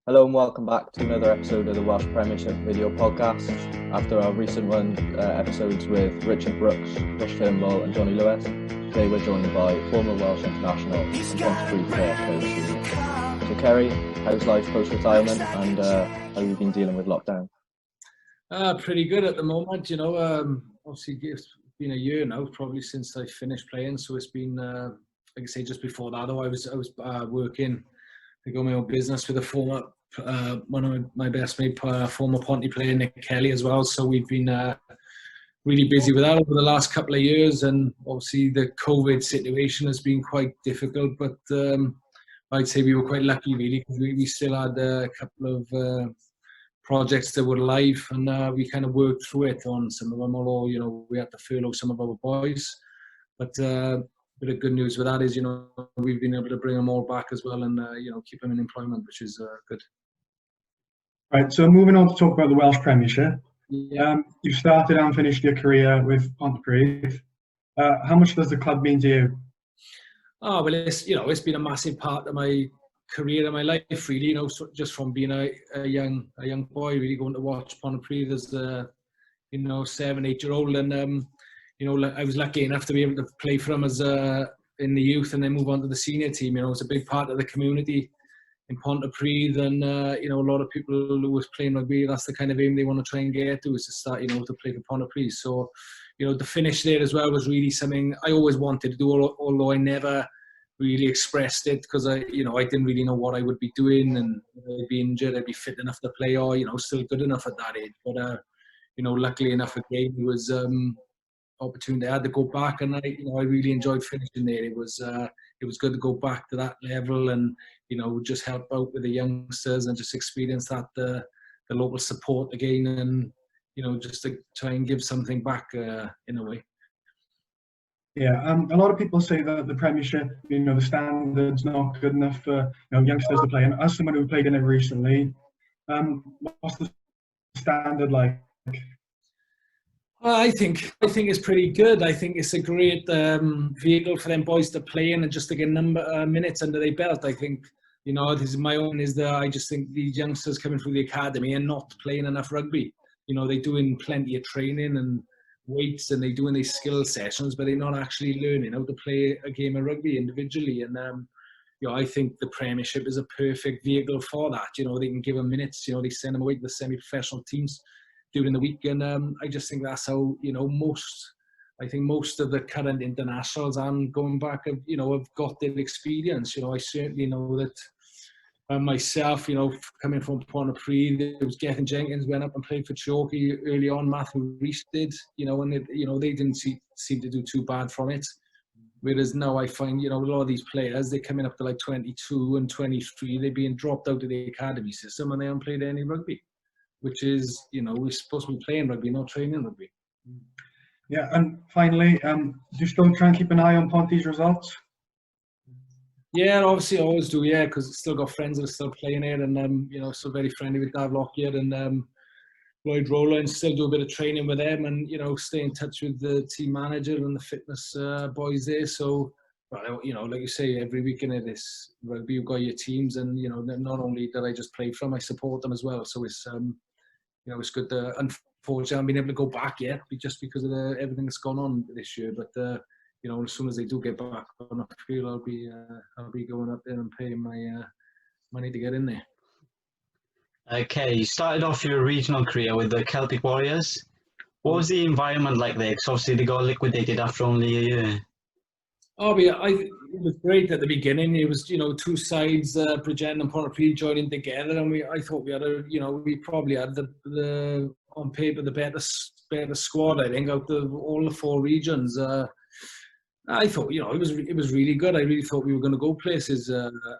Hello and welcome back to another episode of the Welsh Premiership video podcast. After our recent episodes with Richard Brooks, Josh Turnbull and Johnny Lewis, today we're joined by former Welsh international and Pontypridd player Ceri Sweeney. So Ceri, how's life post-retirement and how have you been dealing with lockdown? Pretty good at the moment, obviously it's been a year now, probably since I finished playing, so it's been, like I say, just before that, though, I was working, I got my own business with a former, one of my best mate, former Ponty player, Nick Kelly as well, so we've been really busy with that over the last couple of years, and obviously the COVID situation has been quite difficult, but I'd say we were quite lucky really, because we still had a couple of projects that were live, and we kind of worked through it on some of them, although, we had to furlough some of our boys. But a bit of good news with that is, we've been able to bring them all back as well and, keep them in employment, which is good. Right, so moving on to talk about the Welsh Premiership. Yeah. You've started and finished your career with Pontypridd. How much does the club mean to you? Oh, well, it's been a massive part of my career and my life, really, just from being a young boy, really going to watch Pontypridd as a 7-8-year-old, and I was lucky enough to be able to play for them as in the youth and then move on to the senior team. It's a big part of the community in Pontypridd, and a lot of people who was playing rugby, that's the kind of aim they want to try and get to, is to start to play for Pontypridd. So to finish there as well was really something I always wanted to do, although I never really expressed it, because I didn't really know what I would be doing, and I'd be injured, I'd be fit enough to play, or still good enough at that age. But luckily enough, again, it was opportunity. I had to go back, and I really enjoyed finishing there. It was good to go back to that level, and just help out with the youngsters and just experience that the local support again, and just to try and give something back in a way. Yeah, a lot of people say that the Premiership, the standard's not good enough for youngsters to play. And as someone who played in it recently, what's the standard like? I think it's pretty good. I think it's a great vehicle for them boys to play in and just to get minutes under their belt. I think this is my own, is that I just think these youngsters coming through the academy and not playing enough rugby. They're doing plenty of training and weights, and they're doing these skill sessions, but they're not actually learning how to play a game of rugby individually. And I think the Premiership is a perfect vehicle for that. They can give them minutes. They send them away to the semi-professional teams during the week, and I just think that's how most of the current internationals and going back have got their experience. I certainly know that. Myself, coming from Pontypridd, it was Gethin Jenkins went up and played for Chalky early on. Matthew Rees did, and they didn't seem to do too bad from it. Whereas now I find, a lot of these players, they're coming up to like 22 and 23, they're being dropped out of the academy system and they haven't played any rugby, which is, we're supposed to be playing rugby, not training rugby. Yeah, and finally, do you still try and keep an eye on Ponty's results? Yeah, obviously I always do, yeah, because I've still got friends that are still playing it, and still very friendly with Dav Lockyer and Lloyd Rowland, and still do a bit of training with them, and stay in touch with the team manager and the fitness boys there. So, like you say, every weekend it is rugby, you've got your teams, and not only that I just play from, I support them as well. So it's it's good. Unfortunately, I haven't been able to go back yet, just because of everything that's gone on this year, but. As soon as they do get back on the field, I'll be going up there and paying my money to get in there. Okay, you started off your regional career with the Celtic Warriors. What was the environment like there? Because obviously they got liquidated after only a year. Oh, yeah, it was great at the beginning. It was, two sides, Bridgend and Pontypridd joining together, and I thought we had we probably had the on paper the better squad, I think, out of all the four regions. I thought, it was really good. I really thought we were going to go places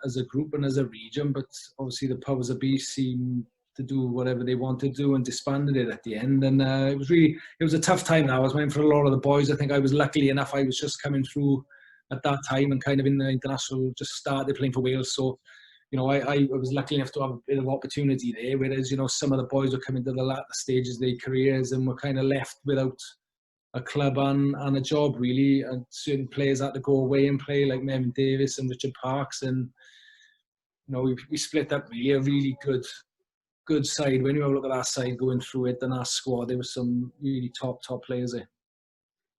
as a group and as a region, but obviously the powers that be seemed to do whatever they wanted to do and disbanded it at the end. And it was a tough time. I was waiting for a lot of the boys. I think I was lucky enough. I was just coming through at that time and kind of in the international, just started playing for Wales. So, I was lucky enough to have a bit of opportunity there. Whereas, some of the boys were coming to the latter stages of their careers and were kind of left without a club and a job, really, and certain players had to go away and play, like Mervyn Davies and Richard Parks, and we split up really a really good side. When you look at that side going through it and our squad, there was some really top players there.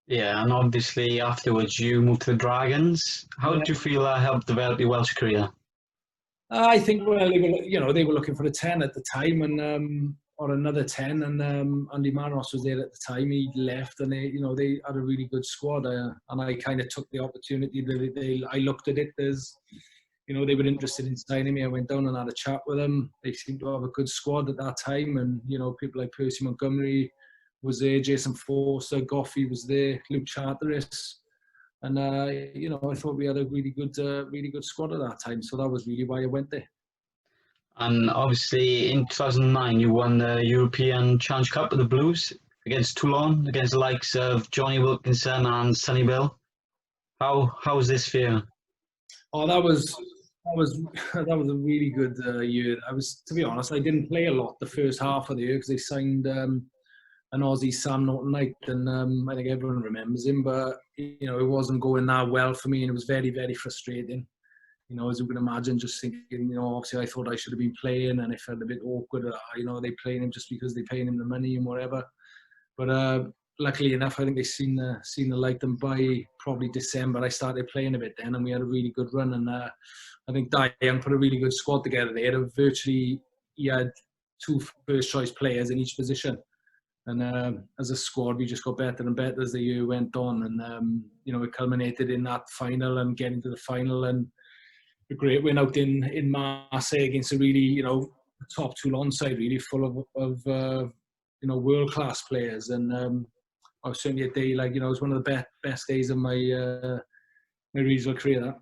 Yeah, and obviously afterwards you moved to the Dragons. How did you feel that helped develop your Welsh career? I think they were looking for a 10 at the time, and or another 10, and Andy Manos was there at the time. He left, and they had a really good squad, and I kind of took the opportunity. I looked at it as they were interested in signing me. I went down and had a chat with them. They seemed to have a good squad at that time, and people like Percy Montgomery was there, Jason Forster, Goffey was there, Luke Charteris. And I thought we had a really good squad at that time. So that was really why I went there. And obviously in 2009 you won the European Challenge Cup with the Blues against Toulon, against the likes of Johnny Wilkinson and Sonny Bill. How was this for you? Oh, that was a really good year. To be honest, I didn't play a lot the first half of the year because they signed an Aussie, Sam Norton-Knight, and I think everyone remembers him, but it wasn't going that well for me, and it was very, very frustrating. As you can imagine, just thinking, obviously I thought I should have been playing, and it felt a bit awkward. They playing him just because they're paying him the money and whatever. But luckily enough, I think they seen the light, and by probably December I started playing a bit then, and we had a really good run. And I think Young put a really good squad together. He had 2 first choice players in each position. And as a squad, we just got better and better as the year went on. And, it culminated in that final and getting to the final, and a great win out in Marseille against a really, top Toulon side, really full of world-class players. And I was certainly a day, it was one of the best days of my regional career, that.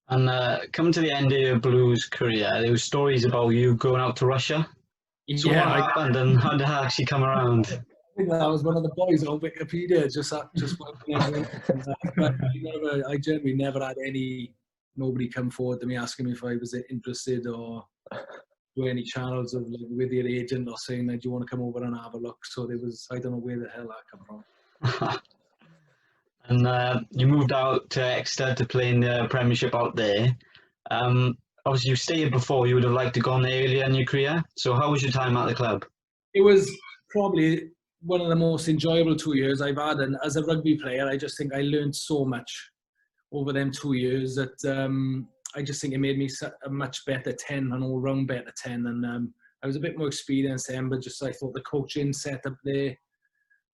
And coming to the end of your Blues career, there were stories about you going out to Russia. So what happened, and how did that actually come around? I think that was one of the boys on Wikipedia, but I generally never had nobody come forward to me asking me if I was interested, or do any channels of with your agent or saying that, do you want to come over and have a look? So I don't know where the hell that came from. And you moved out to Exeter to play in the Premiership out there. Obviously, you stated before you would have liked to go on earlier in your career. So how was your time at the club? It was probably one of the most enjoyable 2 years I've had. And as a rugby player, I just think I learned so much over them 2 years that I just think it made me a much better 10, an all-round better 10. And I was a bit more experienced then, but I thought the coaching set up there,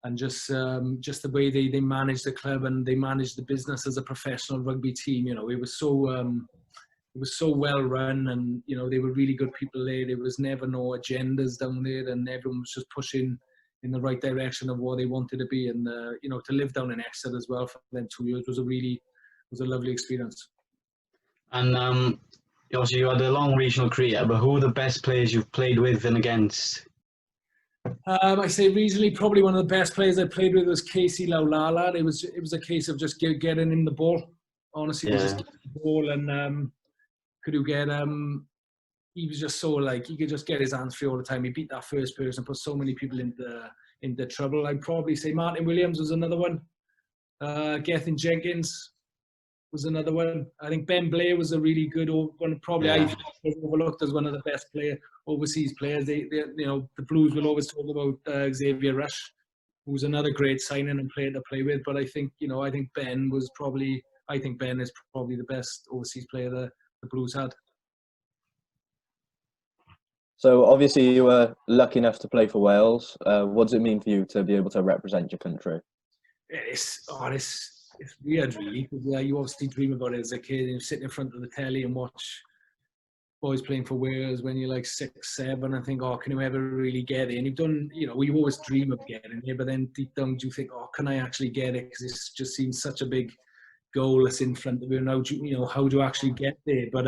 and just the way they managed the club and they managed the business as a professional rugby team. It was so well run, and they were really good people there. There was never no agendas down there, and everyone was just pushing in the right direction of what they wanted to be. And to live down in Exeter as well for them 2 years was a lovely experience. And obviously you had a long regional career, but who are the best players you've played with and against? I say regionally, probably one of the best players I played with was Casey Laulala. It was a case of just getting him the ball. Honestly, it was just getting the ball, and could you get he was just so he could just get his hands free all the time. He beat that first person, put so many people into trouble. I'd probably say Martin Williams was another one. Gethin Jenkins was another one. I think Ben Blair was a really good one. Probably I overlooked as one of the best overseas players. The Blues will always talk about Xavier Rush, who's another great signing and player to play with. But I think Ben is probably the best overseas player that the Blues had. So obviously you were lucky enough to play for Wales. What does it mean for you to be able to represent your country? It's weird, really, because you obviously dream about it as a kid, and you sit in front of the telly and watch boys playing for Wales when you're 6, 7, and think, can you ever really get it? And you've done, you always dream of getting it, but then deep down you think, can I actually get it? Because it just seems such a big goal that's in front of you. Now, how do you actually get there? But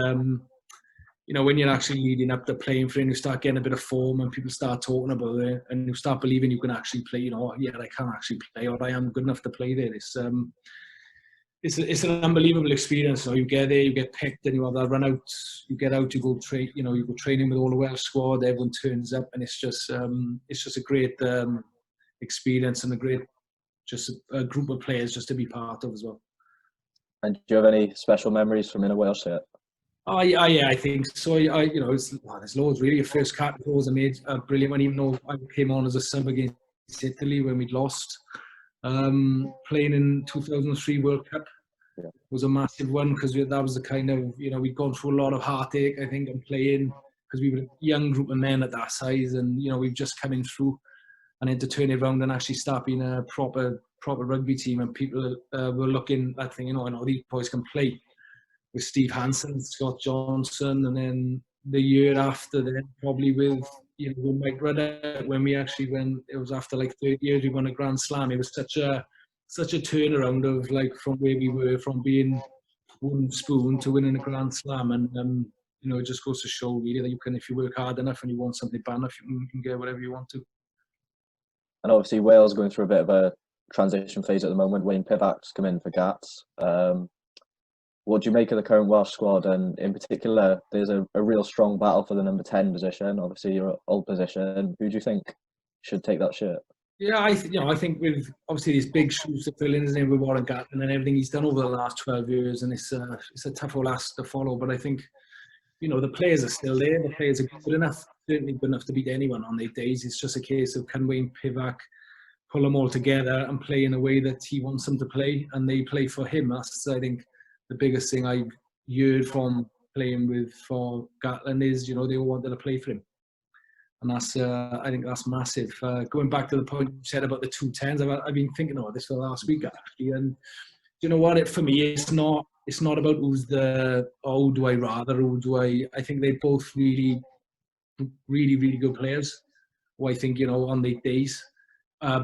when you're actually leading up to playing for it, and you start getting a bit of form, and people start talking about it, and you start believing you can actually play. I can actually play, or I am good enough to play there. It's an unbelievable experience. You get there, you get picked, and you have that run out. You get out, you go train. You go training with all the Welsh squad. Everyone turns up, and it's just a great experience, and a group of players just to be part of as well. And do you have any special memories from in a Welsh shirt? Yeah, I think so. There's loads really. Your first cap was a brilliant one, even though I came on as a sub against Italy when we'd lost. Playing in 2003 World Cup was a massive one because that was the kind of, we'd gone through a lot of heartache, I think, and playing because we were a young group of men at that size, and we've just coming through, and then to turn it around and actually start being a proper rugby team, and people were looking at thinking, these boys can play. With Steve Hansen, Scott Johnson, and then the year after then, probably with Mike Rudder, when it was after like 30 years, we won a Grand Slam. It was such a turnaround of like from where we were, from being wooden spoon to winning a Grand Slam, and it just goes to show really that you can, if you work hard enough and you want something bad enough, you can get whatever you want to. And obviously Wales going through a bit of a transition phase at the moment. Wayne Pivac's come in for Gats. What do you make of the current Welsh squad? And in particular, there's a real strong battle for the number 10 position. Obviously, your old position. Who do you think should take that shirt? Yeah, I think with obviously these big shoes to fill in, his name with Warren Gatland and everything he's done over the last 12 years, and it's a tough old ask to follow. But I think the players are still there. The players are good enough, certainly good enough to beat anyone on their days. It's just a case of can Wayne Pivac pull them all together and play in a way that he wants them to play, and they play for him. That's, I think, the biggest thing I've heard from playing for Gatland is, they all wanted to play for him. And that's, I think that's massive. Going back to the point you said about the 210s, I've been thinking about this for the last week, actually. And you know what? For me, it's not about who do I rather, I think they're both really, really, really good players who I think, on their days,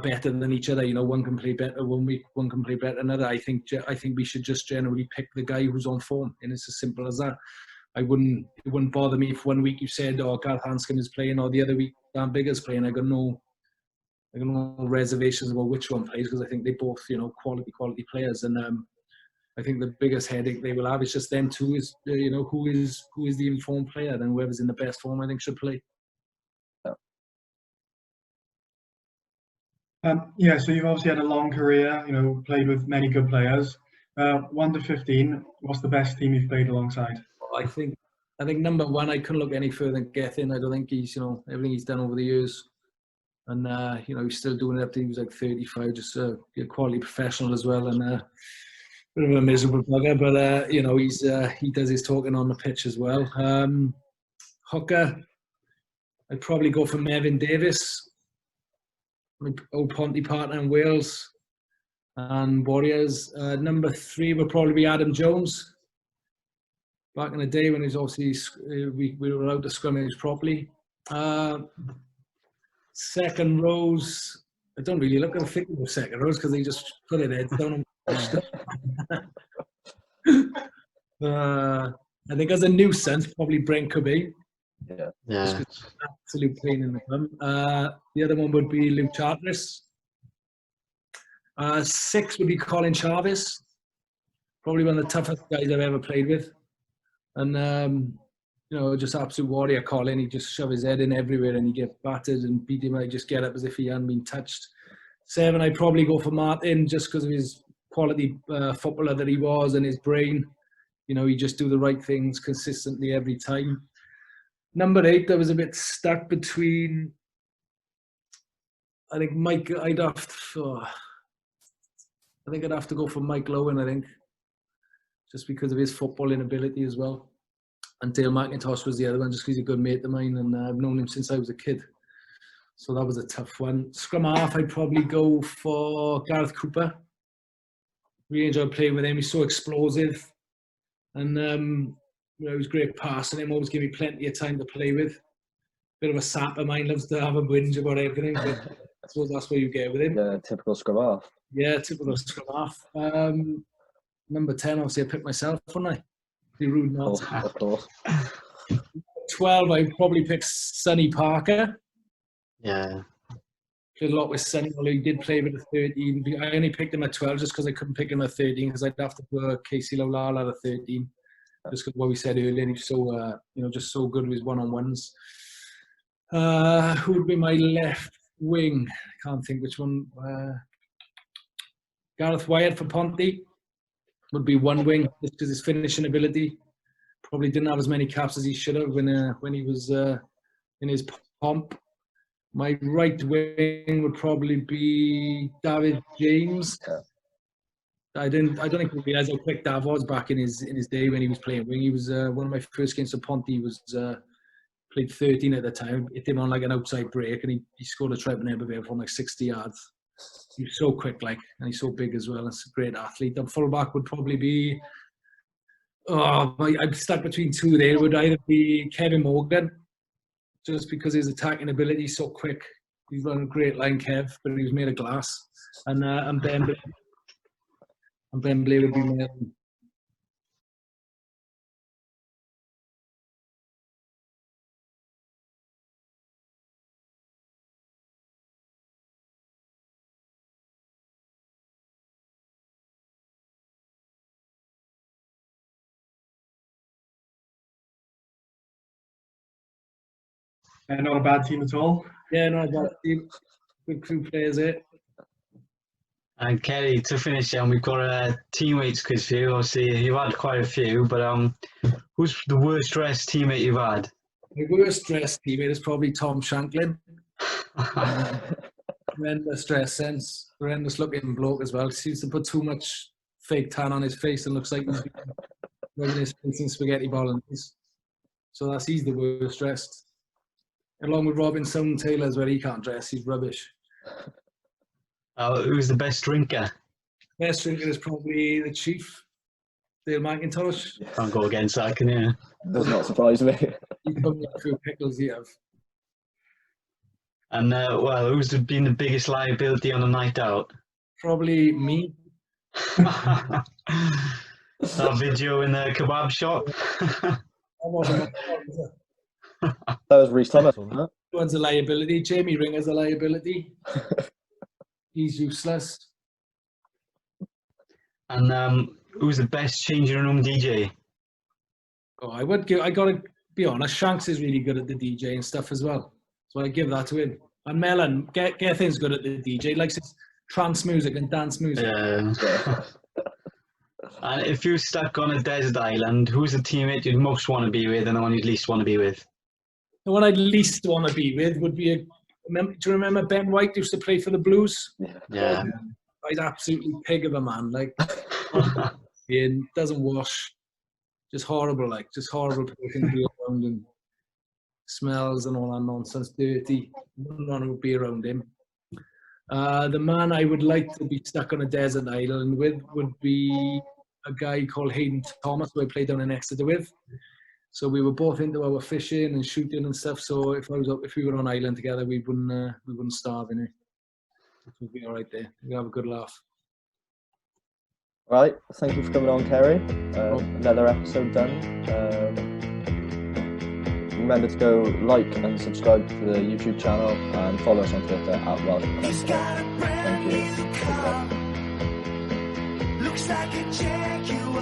better than each other. One can play better one week, one can play better another. I think we should just generally pick the guy who's on form, and it's as simple as that. It wouldn't bother me if one week you said, Gareth Hanscom is playing, or the other week Dan Biggar's playing. I got no reservations about which one plays, because I think they both, quality players. And I think the biggest headache they will have is just them two, is who is the informed player, and whoever's in the best form I think should play. So you've obviously had a long career, played with many good players. 1 to 15, what's the best team you've played alongside? I think number one, I couldn't look any further than Gethin. I don't think he's, everything he's done over the years, and he's still doing it up to, he was like 35, just a quality professional as well, and a bit of a miserable bugger, but he does his talking on the pitch as well. Hooker, I'd probably go for Mervyn Davies, my old Ponty partner in Wales and Warriors. Number 3 would probably be Adam Jones. Back in the day when he was obviously, we were allowed to scrummage properly. Second rows, I don't really look at the figure of second rows because they just put it heads down and I think as a nuisance, probably Brent Kirby. Yeah. Absolute pain in the bum. The other one would be Luke Charteris. 6 would be Colin Jarvis. Probably one of the toughest guys I've ever played with. And, just absolute warrior, Colin. He just shove his head in everywhere and he get battered and beat him. I just get up as if he hadn't been touched. 7, I'd probably go for Martin, just because of his quality footballer that he was and his brain. He just do the right things consistently every time. Number 8, I was a bit stuck between, I think I'd have to go for Mike Lowen, I think, just because of his footballing ability as well. And Dale McIntosh was the other one, just because he's a good mate of mine, and I've known him since I was a kid. So that was a tough one. Scrum half, I'd probably go for Gareth Cooper. Really enjoyed playing with him. He's so explosive. And, he was great passing him, always gave me plenty of time to play with. Bit of a sap of mine, loves to have a whinge about everything, but I suppose that's where you get with him. Yeah, typical scrum half. Yeah, typical scrum half. Number 10, obviously, I picked myself, wouldn't I? Be rude not. Of course. 12, I'd probably pick Sonny Parker. Yeah. Played a lot with Sonny, although he did play with a 13. I only picked him at 12 just because I couldn't pick him at 13, because I'd have to put Casey Lowlala at 13. Just because what we said earlier, he's so, just so good with his one-on-ones. Who would be my left wing? I can't think which one. Gareth Wyatt for Ponty would be one wing, just because his finishing ability. probably didn't have as many caps as he should have when he was in his pomp. My right wing would probably be David James. I don't think he realised how quick Dav was back in his day when he was playing wing. He was one of my first games for Ponty. He was played 13 at the time. Hit him on like an outside break, and he scored a try from like 60 yards. He was so quick, and he's so big as well. He's a great athlete. The fullback would probably be. I'm stuck between two there. It would either be Kevin Morgan, just because his attacking ability is so quick. He's run a great line, Kev, but he was made of glass. And Ben. And Ben Blay would be my own. Not a bad team at all. Yeah, not a bad team. Good crew players there. And Ceri, to finish, we've got a teammates quiz for you. Obviously, you've had quite a few, but who's the worst dressed teammate you've had? My worst dressed teammate is probably Tom Shanklin. Horrendous dress sense, horrendous looking bloke as well. Seems to put too much fake tan on his face and looks like he's rubbing his face in spaghetti bolognese. So he's the worst dressed. Along with Robin Taylor as well, he can't dress. He's rubbish. Who's the best drinker? Best drinker is probably the Chief, Dale McIntosh. Yeah. Can't go against that, can you? Does not surprise me. He's probably a few pickles he have. And who's been the biggest liability on a night out? Probably me. That video in the kebab shop. That was Rhys Thomas, wasn't it? One's a liability. Jamie Ringer's a liability. He's useless. And who's the best changing room DJ? I gotta be honest, Shanks is really good at the DJ and stuff as well. So I give that to him. And Mellon, Gethin's good at the DJ, likes his trance music and dance music. Yeah. And if you're stuck on a desert island, who's the teammate you'd most want to be with and the one you'd least want to be with? The one I'd least want to be with would be do you remember Ben White used to play for the Blues? Yeah. He's absolutely pig of a man. He doesn't wash. Just horrible, just horrible person to be around, and smells and all that nonsense, dirty. Wouldn't want to be around him. The man I would like to be stuck on a desert island with would be a guy called Hayden Thomas, who I played down in Exeter with. So we were both into our fishing and shooting and stuff. So if we were on island together, we wouldn't starve in it. We'd be all right there. We'd have a good laugh. Right, thank you for coming on, Ceri. Another episode done. Remember to go like and subscribe to the YouTube channel and follow us on Twitter at Welsh Premiership. Thank you.